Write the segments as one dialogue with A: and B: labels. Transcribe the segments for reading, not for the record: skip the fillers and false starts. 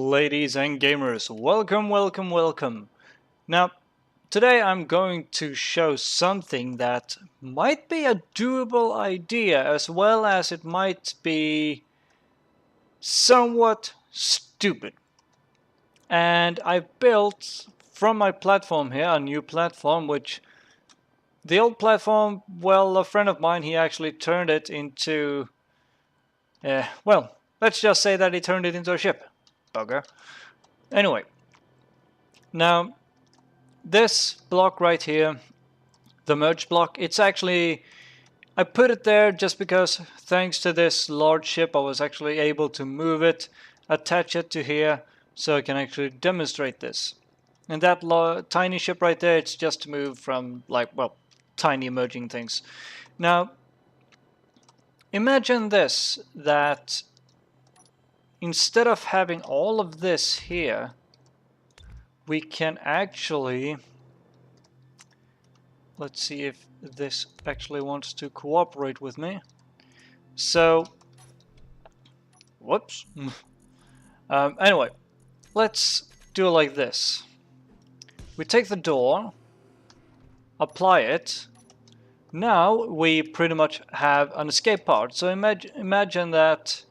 A: ladies and gamers, welcome. Now, today I'm going to show something that might be a doable idea as well as it might be somewhat stupid. And I built from my platform here a new platform, which the old platform, well, a friend of mine, he actually turned it into, well, let's just say that he turned it into a ship. Bugger. Anyway, now this block right here, the merge block, it's actually, I put it there just because thanks to this large ship I was actually able to move it, attach it to here, so I can actually demonstrate this. And that tiny ship right there, it's just to move from, like, well, tiny emerging things. Now, imagine this, that instead of having all of this here, we can actually, let's see if this actually wants to cooperate with me. So, whoops. Anyway, let's do it like this. We take the door, apply it. Now we pretty much have an escape pod. So imagine that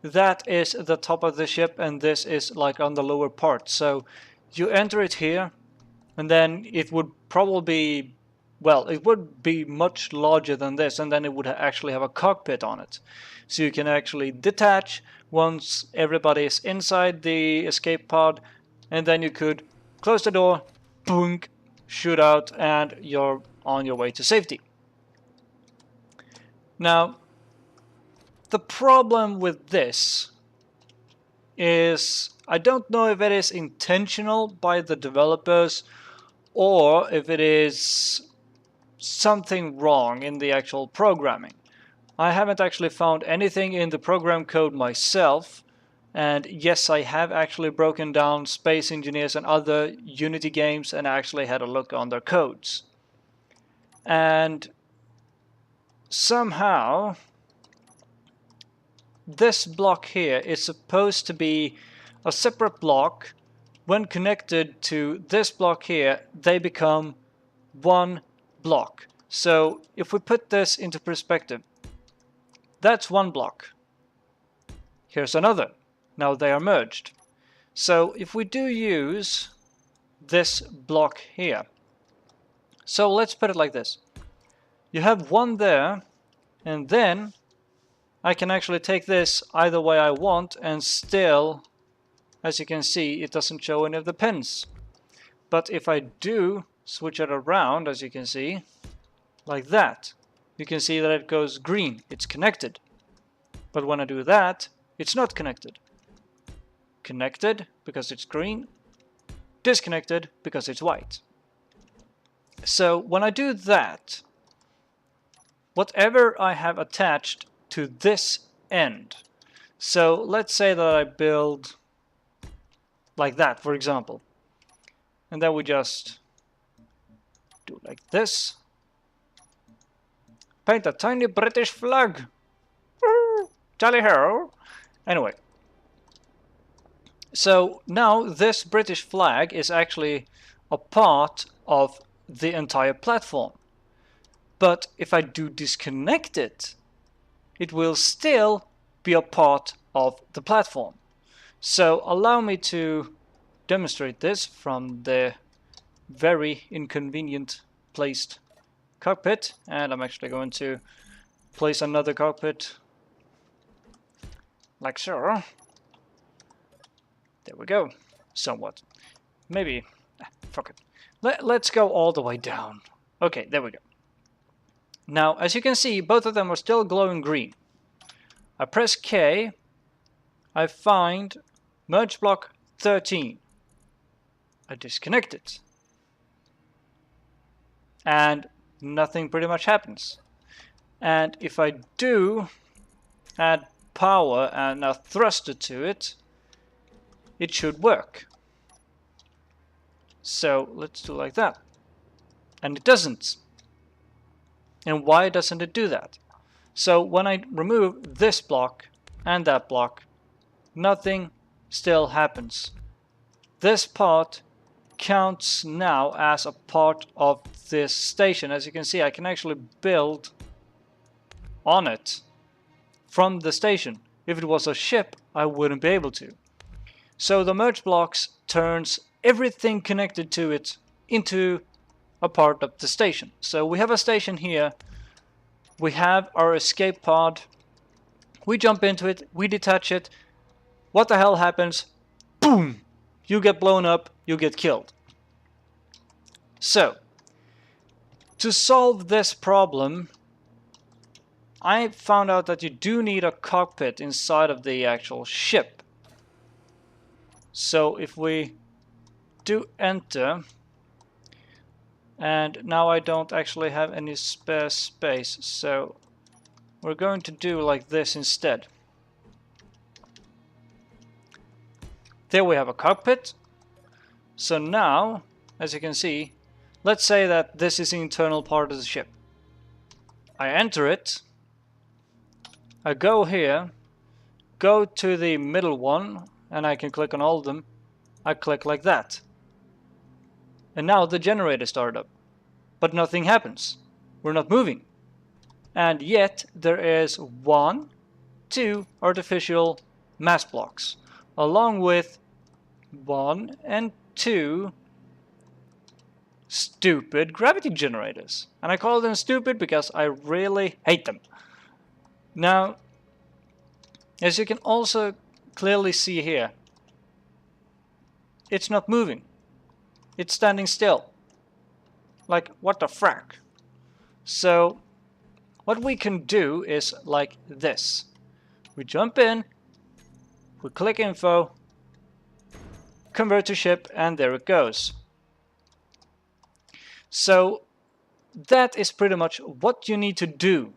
A: that is the top of the ship and this is like on the lower part. So you enter it here, and then it would probably, well, it would be much larger than this, and then it would actually have a cockpit on it. So you can actually detach once everybody is inside the escape pod, and then you could close the door, boom, shoot out, and you're on your way to safety. Now, the problem with this is I don't know if it is intentional by the developers or if it is something wrong in the actual programming. I haven't actually found anything in the program code myself, and yes, I have actually broken down Space Engineers and other Unity games and actually had a look on their codes. And somehow this block here is supposed to be a separate block. When connected to this block here, they become one block. So if we put this into perspective, that's one block. Here's another. Now they are merged. So if we do use this block here, so let's put it like this. You have one there, and then I can actually take this either way I want, and still, as you can see, it doesn't show any of the pins. But if I do switch it around, as you can see, like that, you can see that it goes green. It's connected. But when I do that, it's not connected. Connected because it's green. Disconnected because it's white. So when I do that, whatever I have attached to this end, so let's say that I build like that, for example, and then we just do like this, paint a tiny British flag, tally ho. Anyway, so now this British flag is actually a part of the entire platform, but if I do disconnect it, it will still be a part of the platform. So allow me to demonstrate this from the very inconvenient placed cockpit, and I'm actually going to place another cockpit like so. There we go. Somewhat. Maybe, fuck it. Let's go all the way down. Okay, there we go. Now, as you can see, both of them are still glowing green. I press K, I find merge block 13. I disconnect it. And nothing pretty much happens. And if I do add power and a thruster to it, it should work. So let's do like that. And it doesn't. And why doesn't it do that? So when I remove this block and that block, nothing still happens. This part counts now as a part of this station. As you can see, I can actually build on it from the station. If it was a ship, I wouldn't be able to. So the merge blocks turns everything connected to it into a part of the station. So we have a station here. We have our escape pod. We jump into it. We detach it. What the hell happens? Boom! You get blown up. You get killed. So, to solve this problem, I found out that you do need a cockpit inside of the actual ship. So if we do enter, and now I don't actually have any spare space, so we're going to do like this instead. There we have a cockpit. So now, as you can see, let's say that this is the internal part of the ship. I enter it. I go here, go to the middle one, and I can click on all of them. I click like that. And now the generator started up. But nothing happens. We're not moving. And yet there is 1, 2 artificial mass blocks, along with 1 and 2 stupid gravity generators. And I call them stupid because I really hate them. Now, as you can also clearly see here, it's not moving. It's standing still. Like, what the frack? So, what we can do is like this. We jump in, we click info, convert to ship, and there it goes. So, that is pretty much what you need to do.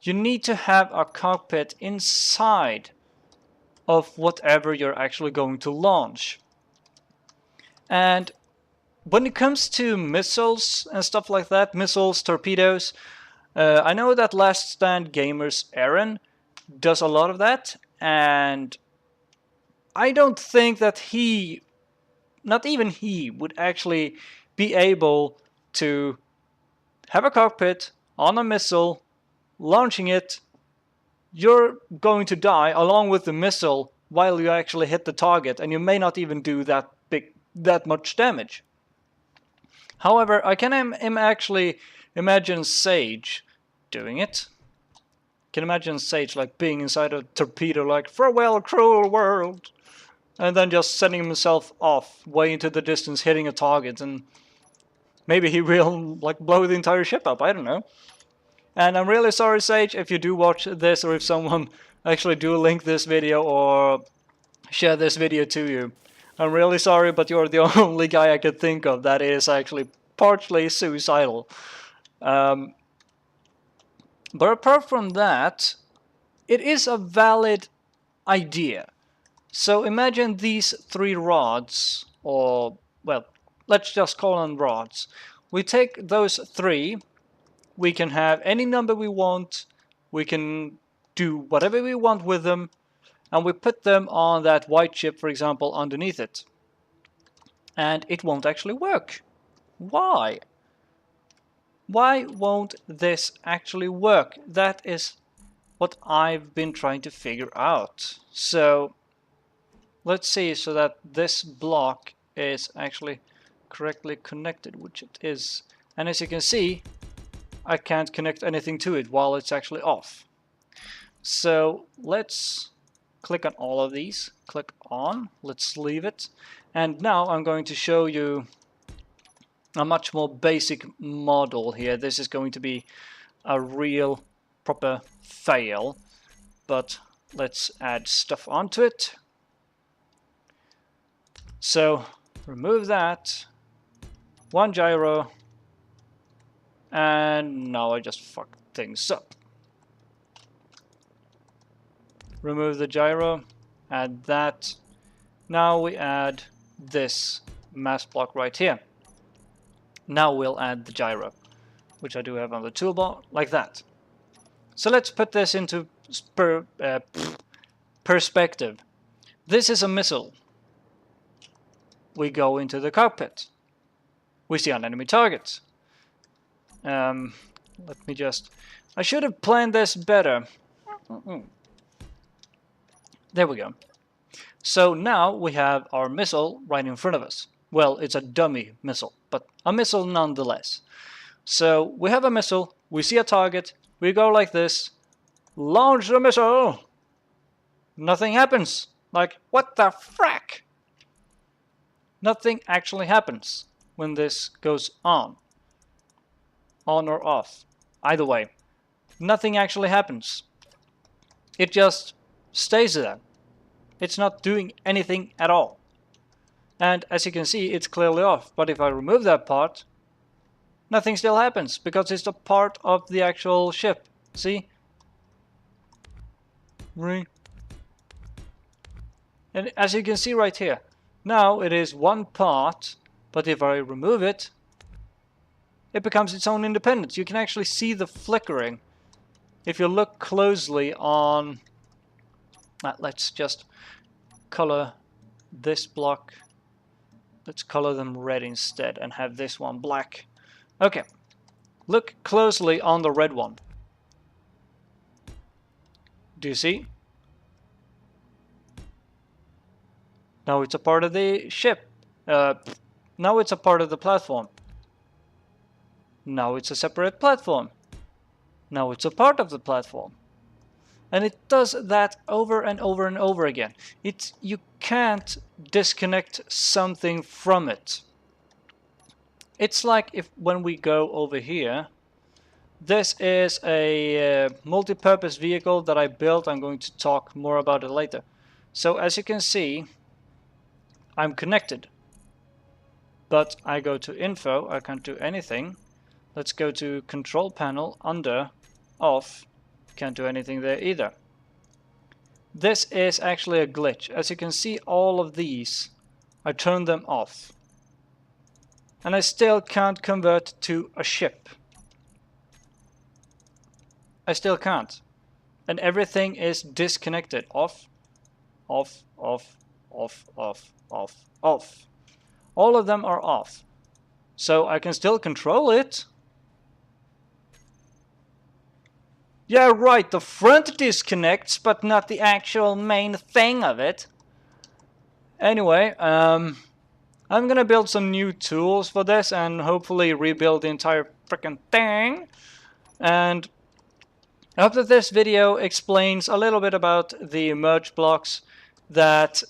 A: You need to have a cockpit inside of whatever you're actually going to launch. And when it comes to missiles and stuff like that, missiles, torpedoes, I know that Last Stand Gamers Aaron does a lot of that, and I don't think that he, not even he, would actually be able to have a cockpit on a missile, launching it. You're going to die along with the missile while you actually hit the target, and you may not even do that much damage. However, I can actually imagine Sage doing it. Can imagine Sage like being inside a torpedo, like farewell cruel world, and then just sending himself off way into the distance, hitting a target, and maybe he will like blow the entire ship up. I don't know. And I'm really sorry, Sage, if you do watch this, or if someone actually do link this video or share this video to you. I'm really sorry, but you're the only guy I could think of that is actually partially suicidal. But apart from that, it is a valid idea. So imagine these 3 rods, or, well, let's just call them rods. We take those 3, we can have any number we want, we can do whatever we want with them, and we put them on that white chip, for example, underneath it. And it won't actually work. Why? Why won't this actually work? That is what I've been trying to figure out. So let's see, so that this block is actually correctly connected, which it is. And as you can see, I can't connect anything to it while it's actually off. So let's click on all of these, click on, let's leave it. And now I'm going to show you a much more basic model here. This is going to be a real proper fail, but let's add stuff onto it. So remove that, 1 gyro, and now I just fucked things up. Remove the gyro, add that. Now we add this mass block right here. Now we'll add the gyro, which I do have on the toolbar, like that. So let's put this into perspective. This is a missile. We go into the cockpit. We see an enemy target. Let me just... I should have planned this better. There we go. So now we have our missile right in front of us. Well, it's a dummy missile, but a missile nonetheless. So we have a missile, we see a target, we go like this, launch the missile! Nothing happens. Like, what the frack? Nothing actually happens when this goes on or off. Either way, nothing actually happens. It just stays there. It's not doing anything at all. And as you can see, it's clearly off. But if I remove that part, nothing still happens because it's a part of the actual ship. See? And as you can see right here, now it is one part, but if I remove it, it becomes its own independent. You can actually see the flickering. If you look closely on... let's just color this block. Let's color them red instead and have this one black. Okay, look closely on the red one. Do you see? Now it's a part of the ship. Now it's a part of the platform. Now it's a separate platform. Now it's a part of the platform. And it does that over and over and over again. You can't disconnect something from it. It's like if when we go over here, this is a multi-purpose vehicle that I built. I'm going to talk more about it later. So as you can see, I'm connected. But I go to info, I can't do anything. Let's go to control panel, under, off. Can't do anything there either. This is actually a glitch. As you can see, all of these, I turned them off. And I still can't convert to a ship. I still can't. And everything is disconnected. Off, off, off, off, off, off, off. All of them are off. So I can still control it. Yeah, right, the front disconnects, but not the actual main thing of it. Anyway, I'm gonna build some new tools for this and hopefully rebuild the entire freaking thing. And I hope that this video explains a little bit about the merge blocks that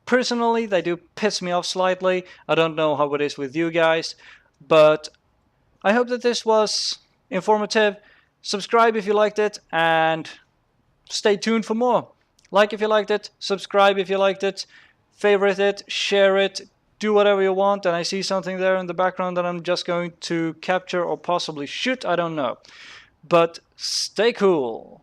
A: personally they do piss me off slightly. I don't know how it is with you guys, but I hope that this was informative. Subscribe if you liked it, and stay tuned for more. Like if you liked it, subscribe if you liked it, favorite it, share it, do whatever you want. And I see something there in the background that I'm just going to capture or possibly shoot, I don't know. But stay cool.